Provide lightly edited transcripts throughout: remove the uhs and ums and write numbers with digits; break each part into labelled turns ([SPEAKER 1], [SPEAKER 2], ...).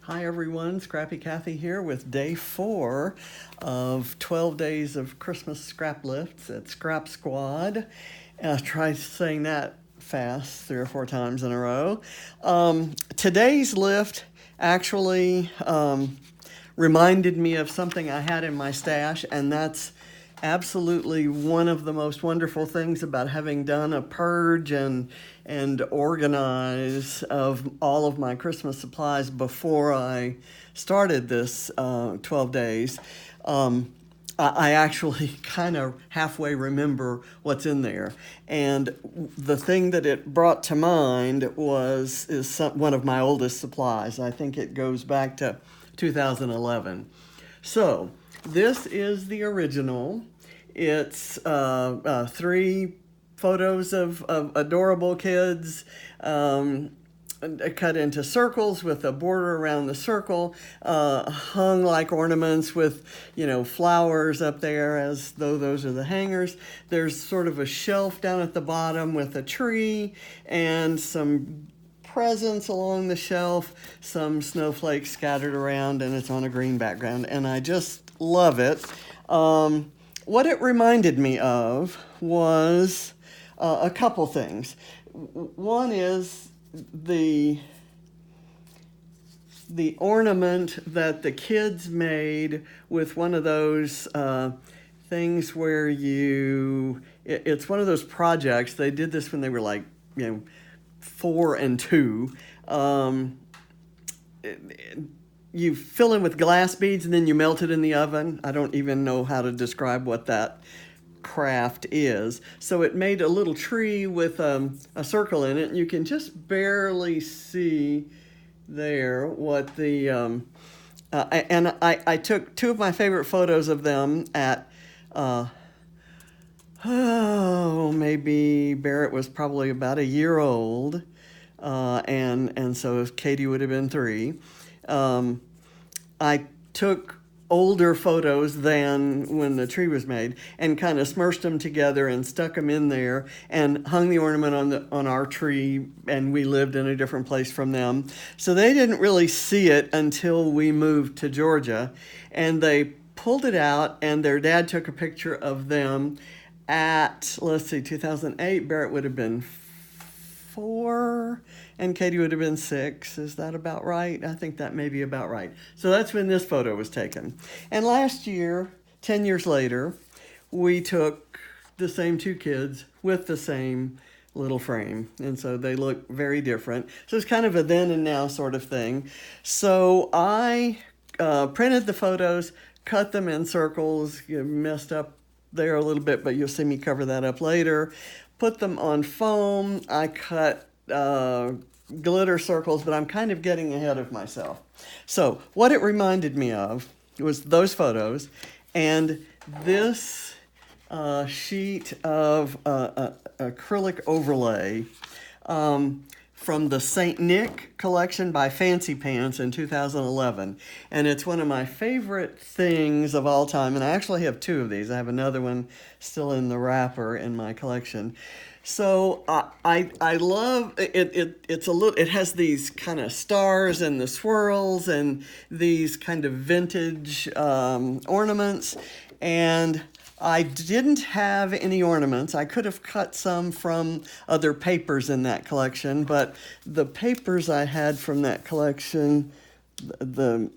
[SPEAKER 1] Hi everyone, Scrappy Kathy here with day 4 of 12 days of Christmas Scraplifts at Scrap Squad. Try saying that fast 3 or 4 times in a row. Today's lift actually reminded me of something I had in my stash, and that's absolutely one of the most wonderful things about having done a purge and organize of all of my Christmas supplies before I started this 12 days. I actually kind of halfway remember what's in there, and the thing that it brought to mind is one of my oldest supplies. I think it goes back to 2011. So this is the original. It's 3 photos of adorable kids cut into circles with a border around the circle, hung like ornaments with, flowers up there as though those are the hangers. There's sort of a shelf down at the bottom with a tree and some presents along the shelf, some snowflakes scattered around, and it's on a green background, and I just love it. What it reminded me of was a couple things. One is the ornament that the kids made with one of those things where it's one of those projects. They did this when they were like, 4 and 2. You fill in with glass beads and then you melt it in the oven. I don't even know how to describe what that craft is. So it made a little tree with a circle in it, and you can just barely see there what the and I took 2 of my favorite photos of them at maybe Barrett was probably about a year old, and so Katie would have been 3. I took older photos than when the tree was made and kind of smushed them together and stuck them in there and hung the ornament on our tree, and we lived in a different place from them. So they didn't really see it until we moved to Georgia, and they pulled it out, and their dad took a picture of them at, 2008. Barrett would have been 4 and Katie would have been 6. Is that about right? I think that may be about right. So that's when this photo was taken. And last year, 10 years later, we took the same 2 kids with the same little frame. And so they look very different. So it's kind of a then and now sort of thing. So I printed the photos, cut them in circles, messed up there a little bit, but you'll see me cover that up later. Put them on foam. I cut glitter circles, but I'm kind of getting ahead of myself. So what it reminded me of was those photos and this sheet of acrylic overlay from the St. Nick collection by Fancy Pants in 2011. And it's one of my favorite things of all time. And I actually have 2 of these. I have another one still in the wrapper in my collection. So I love it. It has these kind of stars and the swirls and these kind of vintage ornaments. And I didn't have any ornaments. I could have cut some from other papers in that collection, but the papers I had from that collection, the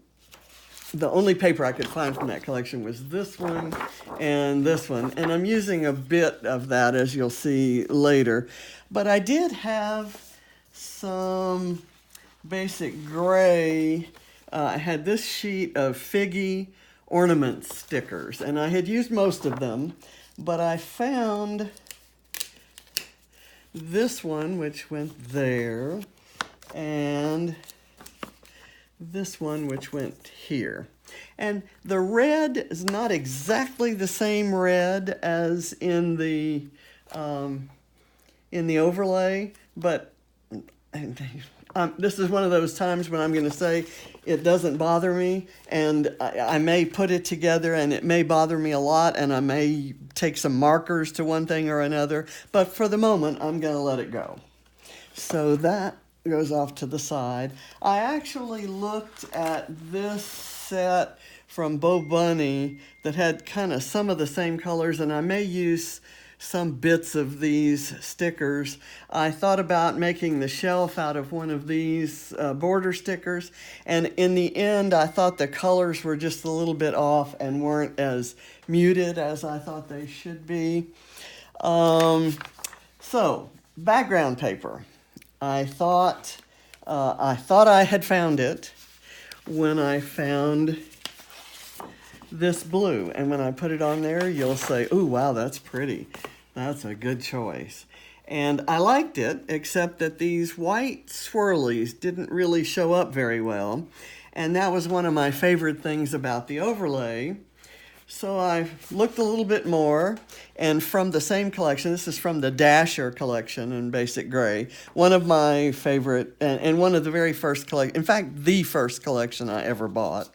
[SPEAKER 1] only paper I could find from that collection was this one and this one. And I'm using a bit of that, as you'll see later. But I did have some basic gray. I had this sheet of Figgy ornament stickers, and I had used most of them, but I found this one, which went there, and this one, which went here. And the red is not exactly the same red as in the overlay, but this is one of those times when I'm going to say it doesn't bother me, and I may put it together and it may bother me a lot, and I may take some markers to one thing or another, but for the moment I'm going to let it go. So that goes off to the side. I actually looked at this set from Bo Bunny that had kind of some of the same colors, and I may use some bits of these stickers. I thought about making the shelf out of one of these border stickers, and in the end I thought the colors were just a little bit off and weren't as muted as I thought they should be. So, background paper. I thought I had found it when I found this blue, and when I put it on there, you'll say, "Ooh, wow, that's pretty. That's a good choice." And I liked it, except that these white swirlies didn't really show up very well, and that was one of my favorite things about the overlay. So I looked a little bit more, and from the same collection, this is from the Dasher collection in basic gray, one of my favorite, and one of the very first collection, in fact, the first collection I ever bought.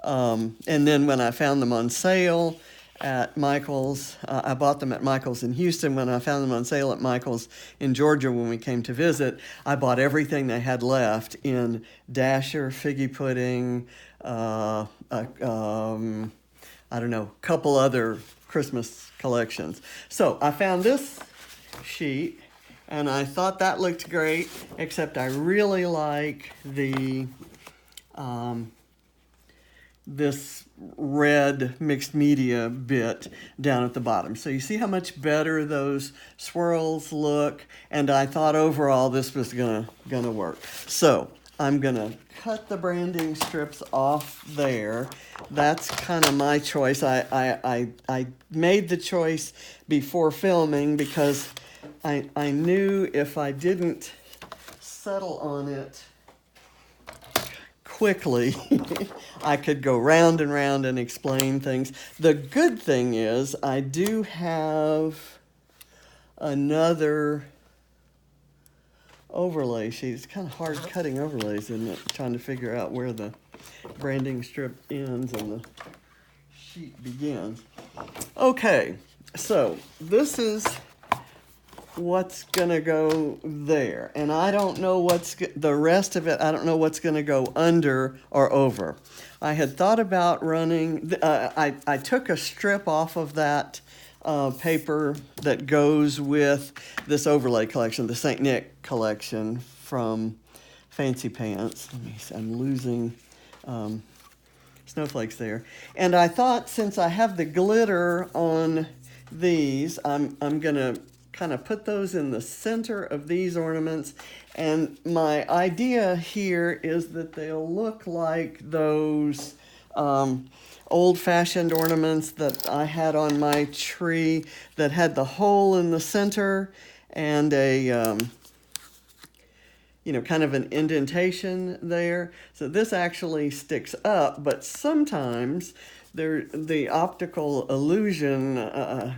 [SPEAKER 1] And then when I found them on sale at Michael's, I bought them at Michael's in Houston. When I found them on sale at Michael's in Georgia when we came to visit, I bought everything they had left in Dasher, Figgy pudding, I don't know, a couple other Christmas collections. So I found this sheet, and I thought that looked great, except I really like the this red mixed media bit down at the bottom. So you see how much better those swirls look, and I thought overall this was gonna work. So I'm gonna cut the branding strips off there. That's kind of my choice. I made the choice before filming because I knew if I didn't settle on it quickly, I could go round and round and explain things. The good thing is I do have another overlay sheet. It's kind of hard cutting overlays, isn't it? Trying to figure out where the branding strip ends and the sheet begins. Okay, so this is what's gonna go there, and I don't know what's the rest of it. I don't know what's gonna go under or over. I had thought about running, I took a strip off of that paper that goes with this overlay collection, the St. Nick collection from Fancy Pants. Let me see, I'm losing snowflakes there. And I thought, since I have the glitter on these, I'm gonna kind of put those in the center of these ornaments. And my idea here is that they'll look like those old-fashioned ornaments that I had on my tree that had the hole in the center and a, kind of an indentation there. So this actually sticks up, but sometimes the optical illusion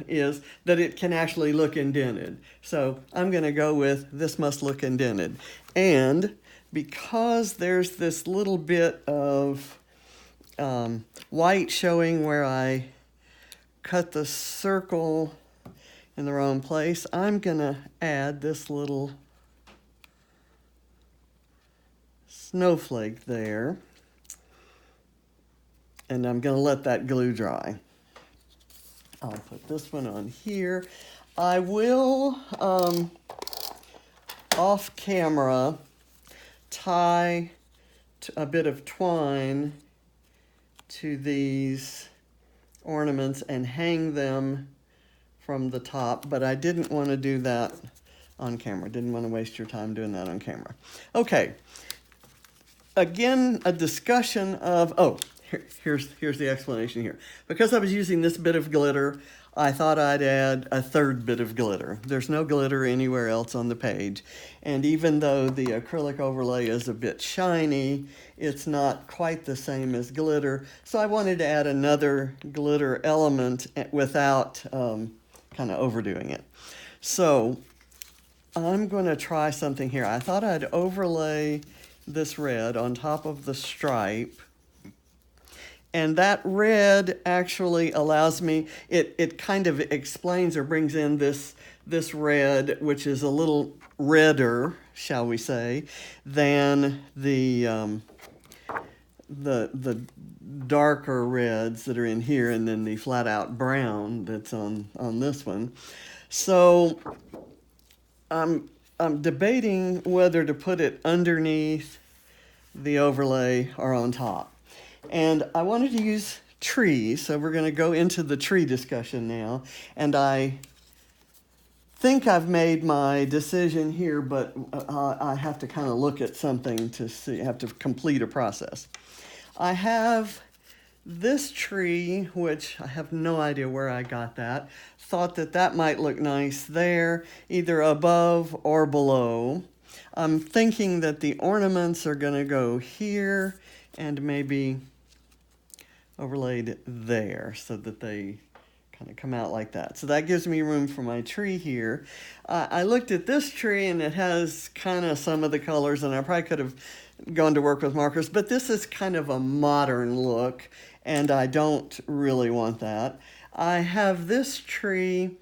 [SPEAKER 1] is that it can actually look indented. So I'm going to go with this must look indented. And because there's this little bit of white showing where I cut the circle in the wrong place, I'm going to add this little snowflake there. And I'm going to let that glue dry. I'll put this one on here. I will, off camera, tie a bit of twine to these ornaments and hang them from the top, but I didn't want to do that on camera. Didn't want to waste your time doing that on camera. Okay. Again, a discussion of, here's the explanation here. Because I was using this bit of glitter, I thought I'd add a third bit of glitter. There's no glitter anywhere else on the page. And even though the acrylic overlay is a bit shiny, it's not quite the same as glitter. So I wanted to add another glitter element without kind of overdoing it. So I'm going to try something here. I thought I'd overlay this red on top of the stripe, And that red actually allows me, it kind of explains or brings in this red, which is a little redder, shall we say, than the darker reds that are in here, and then the flat out brown that's on this one. So I'm debating whether to put it underneath the overlay or on top. And I wanted to use trees, so we're going to go into the tree discussion now. And I think I've made my decision here, but I have to kind of look at something to see, I have to complete a process. I have this tree, which I have no idea where I got that. Thought that that might look nice there, either above or below. I'm thinking that the ornaments are going to go here and maybe overlaid there so that they kind of come out like that. So that gives me room for my tree here. I looked at this tree and it has kind of some of the colors, and I probably could have gone to work with markers, but this is kind of a modern look and I don't really want that. I have this tree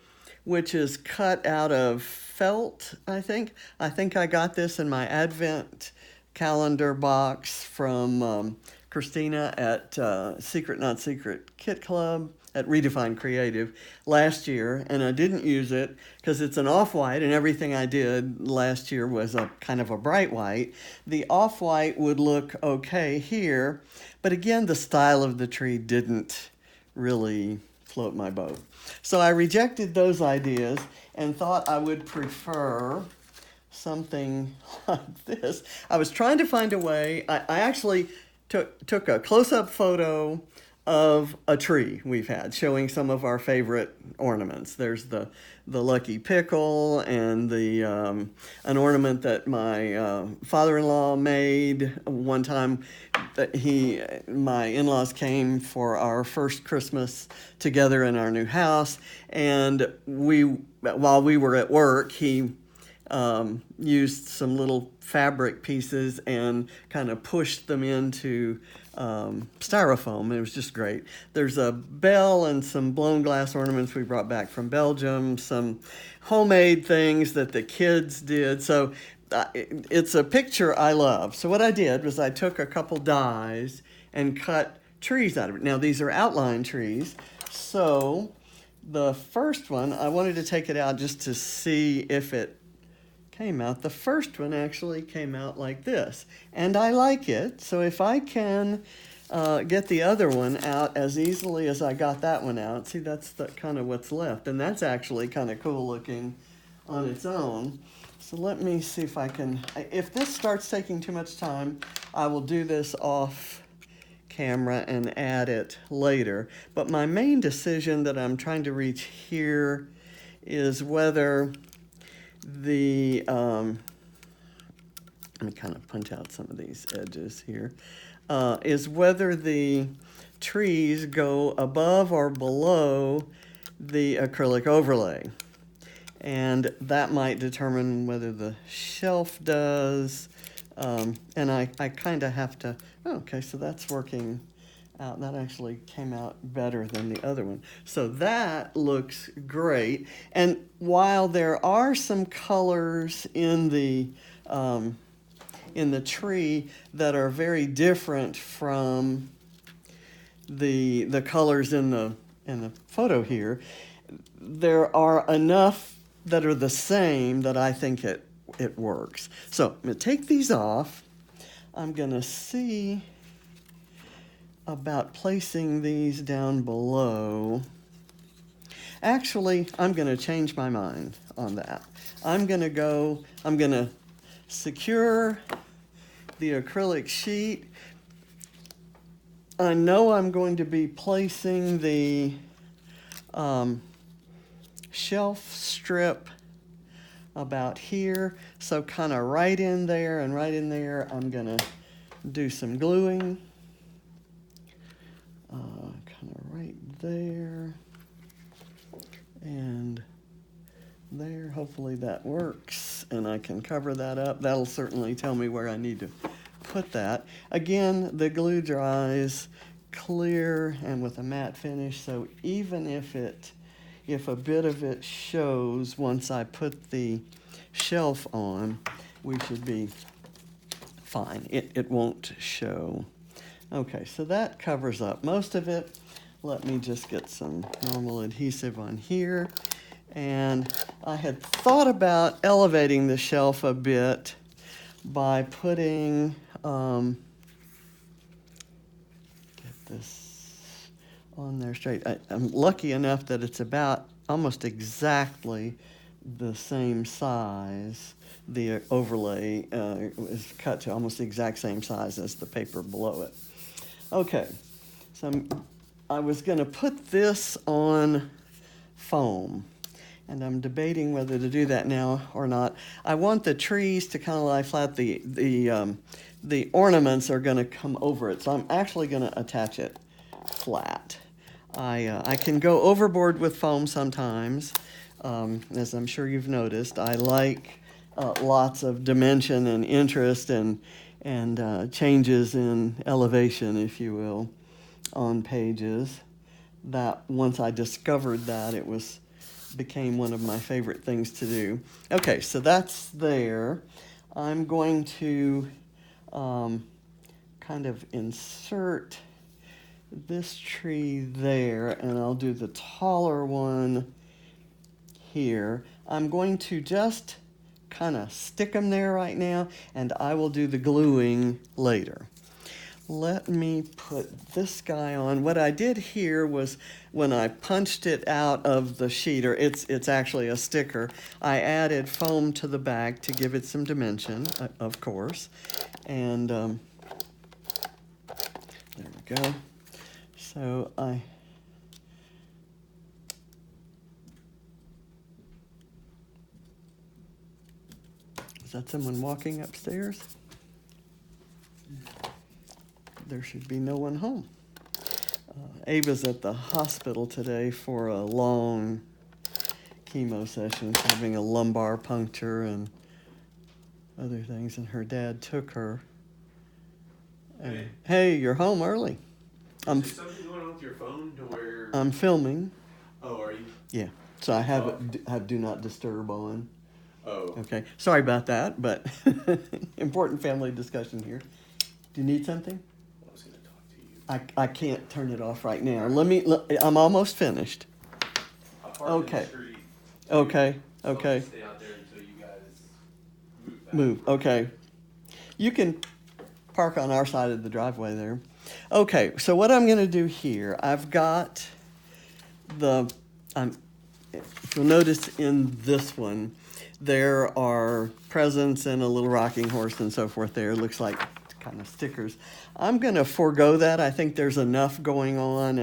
[SPEAKER 1] which is cut out of felt, I think. I think I got this in my Advent calendar box from Christina at Secret Not Secret Kit Club at Redefine Creative last year, and I didn't use it because it's an off-white, and everything I did last year was a kind of a bright white. The off-white would look okay here, but again, the style of the tree didn't really float my boat. So I rejected those ideas and thought I would prefer something like this. I was trying to find a way. I actually took a close-up photo of a tree we've had, showing some of our favorite ornaments. There's the Lucky Pickle and the an ornament that my father-in-law made one time. That my in-laws came for our first Christmas together in our new house, and while we were at work, he used some little fabric pieces and kind of pushed them into styrofoam. It was just great. There's a bell and some blown glass ornaments we brought back from Belgium, some homemade things that the kids did. So it's a picture I love. So what I did was I took a couple dies and cut trees out of it. Now these are outline trees. So the first one, I wanted to take it out just to see if it came out. The first one actually came out like this, and I like it. So if I can get the other one out as easily as I got that one out, see, that's kind of what's left, and that's actually kind of cool looking on its own. So let me see if I can, if this starts taking too much time, I will do this off camera and add it later. But my main decision that I'm trying to reach here is whether the, let me kind of punch out some of these edges here, is whether the trees go above or below the acrylic overlay. And that might determine whether the shelf does. And I kind of have to, okay, so that's working out. That actually came out better than the other one. So that looks great. And while there are some colors in the tree that are very different from the colors in the photo here, there are enough that are the same that I think it works. So I'm going to take these off. I'm going to see about placing these down below. Actually, I'm going to change my mind on that. I'm going to secure the acrylic sheet. I know I'm going to be placing the shelf strip about here, so kind of right in there, and right in there I'm gonna do some gluing, kind of right there and there. Hopefully that works and I can cover that up. That'll certainly tell me where I need to put that. Again, the glue dries clear and with a matte finish, so even if a bit of it shows once I put the shelf on, we should be fine. It won't show. Okay, so that covers up most of it. Let me just get some normal adhesive on here. And I had thought about elevating the shelf a bit by putting, get this on there straight. I'm lucky enough that it's about almost exactly the same size. The overlay is cut to almost the exact same size as the paper below it. Okay, so I was going to put this on foam, and I'm debating whether to do that now or not. I want the trees to kind of lie flat. The ornaments are going to come over it, so I'm actually going to attach it flat. I can go overboard with foam sometimes, as I'm sure you've noticed. I like lots of dimension and interest and changes in elevation, if you will, on pages. That once I discovered that, it became one of my favorite things to do. Okay, so that's there. I'm going to kind of insert this tree there, and I'll do the taller one here. I'm going to just kind of stick them there right now, and I will do the gluing later. Let me put this guy on. What I did here was when I punched it out of the sheet, or it's actually a sticker, I added foam to the back to give it some dimension, of course. And there we go. So is that someone walking upstairs? There should be no one home. Ava's at the hospital today for a long chemo session, having a lumbar puncture and other things, and her dad took her. Hey, you're home early.
[SPEAKER 2] Is there something going on with your phone to where...
[SPEAKER 1] I'm filming.
[SPEAKER 2] Oh, are you?
[SPEAKER 1] Yeah, so I have do not disturb on.
[SPEAKER 2] Oh.
[SPEAKER 1] Okay, sorry about that, but important family discussion here. Do you need something?
[SPEAKER 2] I was going to talk to you.
[SPEAKER 1] I can't turn it off right now. I'm almost finished. Okay.
[SPEAKER 2] Street,
[SPEAKER 1] Okay.
[SPEAKER 2] so
[SPEAKER 1] Okay.
[SPEAKER 2] I'll stay out there until you guys
[SPEAKER 1] Move. Okay. You can park on our side of the driveway there. Okay, so what I'm going to do here, I've got if you'll notice in this one, there are presents and a little rocking horse and so forth there. It looks like kind of stickers. I'm going to forego that. I think there's enough going on,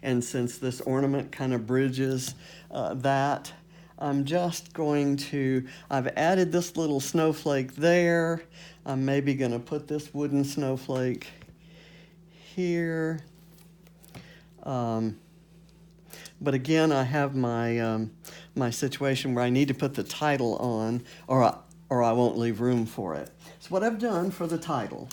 [SPEAKER 1] and since this ornament kind of bridges that, I'm just going to, I've added this little snowflake there. I'm maybe going to put this wooden snowflake here. But again, I have my my situation where I need to put the title on, or I won't leave room for it. So what I've done for the title,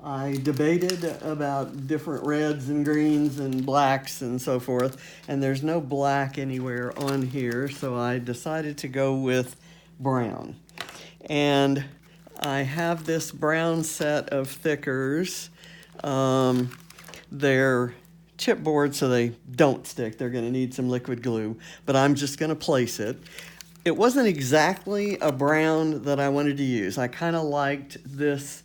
[SPEAKER 1] I debated about different reds and greens and blacks and so forth, and there's no black anywhere on here, so I decided to go with brown. And I have this brown set of thickers. They're chipboard, so they don't stick. They're going to need some liquid glue, but I'm just going to place it. It wasn't exactly a brown that I wanted to use. I kind of liked this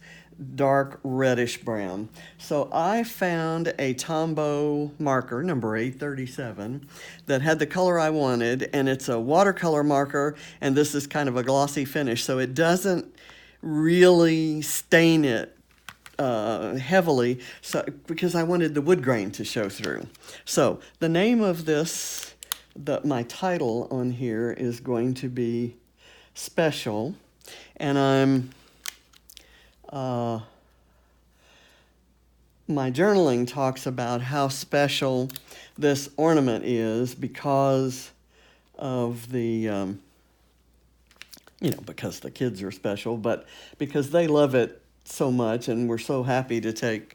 [SPEAKER 1] dark reddish brown. So I found a Tombow marker, number 837, that had the color I wanted, and it's a watercolor marker, and this is kind of a glossy finish, so it doesn't really stain it heavily, so because I wanted the wood grain to show through. So the name of this, my title on here is going to be Special, and my journaling talks about how special this ornament is because of the because the kids are special, but because they love it so much, and we're so happy to take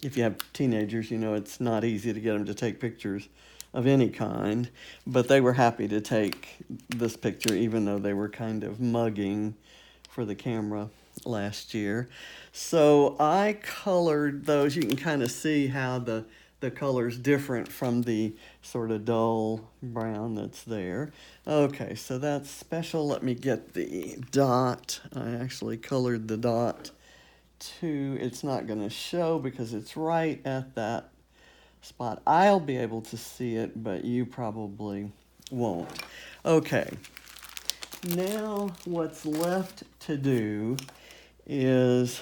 [SPEAKER 1] if you have teenagers, you know it's not easy to get them to take pictures of any kind, but they were happy to take this picture even though they were kind of mugging for the camera last year. So I colored those. You can kind of see how the color's different from the sort of dull brown that's there. Okay, so that's special. Let me get the dot. I actually colored the dot too. It's not going to show because it's right at that spot. I'll be able to see it, but you probably won't. Okay, now what's left to do is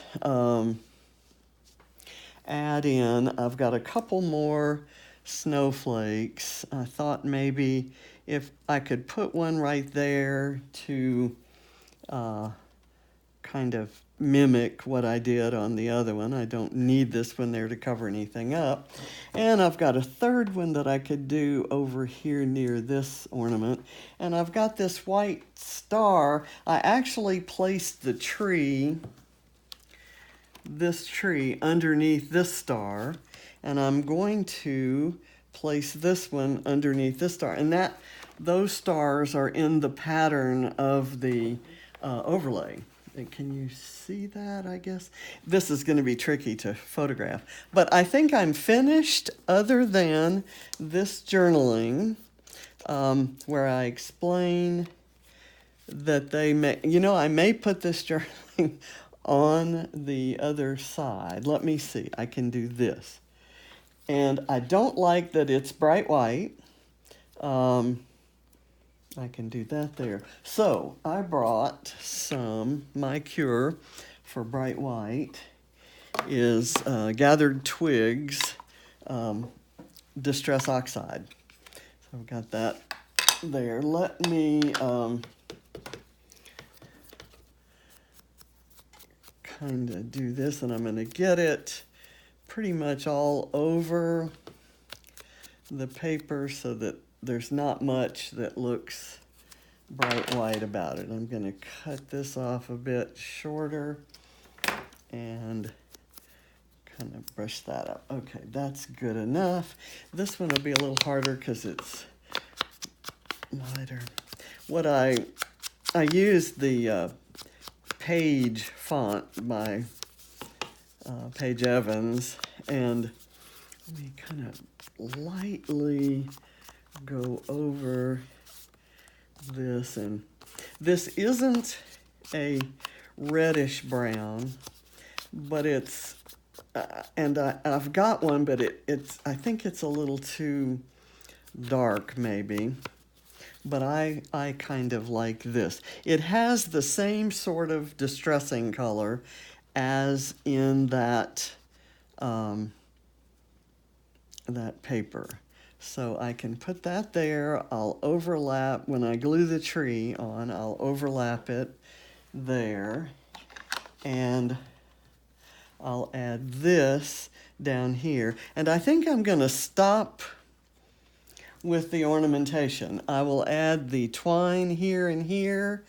[SPEAKER 1] add in, I've got a couple more snowflakes. I thought maybe if I could put one right there to kind of mimic what I did on the other one. I don't need this one there to cover anything up. And I've got a third one that I could do over here near this ornament. And I've got this white star. I actually placed the tree, this tree, underneath this star. And I'm going to place this one underneath this star. And those stars are in the pattern of the overlay. And can you see that, I guess? This is going to be tricky to photograph. But I think I'm finished other than this journaling where I explain that they may, I may put this journaling on the other side. Let me see. I can do this. And I don't like that it's bright white. I can do that there. So I brought my cure for bright white is gathered twigs, distress oxide. So I've got that there. Let me kind of do this, and I'm going to get it pretty much all over the paper so that there's not much that looks bright white about it. I'm going to cut this off a bit shorter and kind of brush that up. Okay, that's good enough. This one will be a little harder because it's lighter. What I used the Page font by Paige Evans, and let me kind of lightly go over this. And this isn't a reddish brown, but it's and I've got one, but I think it's a little too dark maybe, but I kind of like this. It has the same sort of distressing color as in that that paper. So I can put that there. I'll overlap, when I glue the tree on, I'll overlap it there. And I'll add this down here. And I think I'm going to stop with the ornamentation. I will add the twine here and here,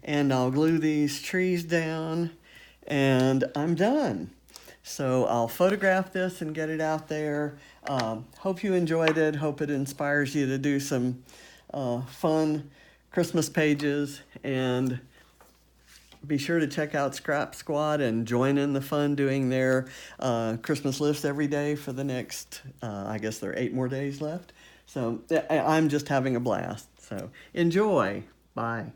[SPEAKER 1] and I'll glue these trees down, and I'm done. So I'll photograph this and get it out there. Hope you enjoyed it. Hope it inspires you to do some fun Christmas pages. And be sure to check out Scrap Squad and join in the fun doing their Christmas lifts every day for the next, I guess there are 8 more days left. So I'm just having a blast. So enjoy. Bye.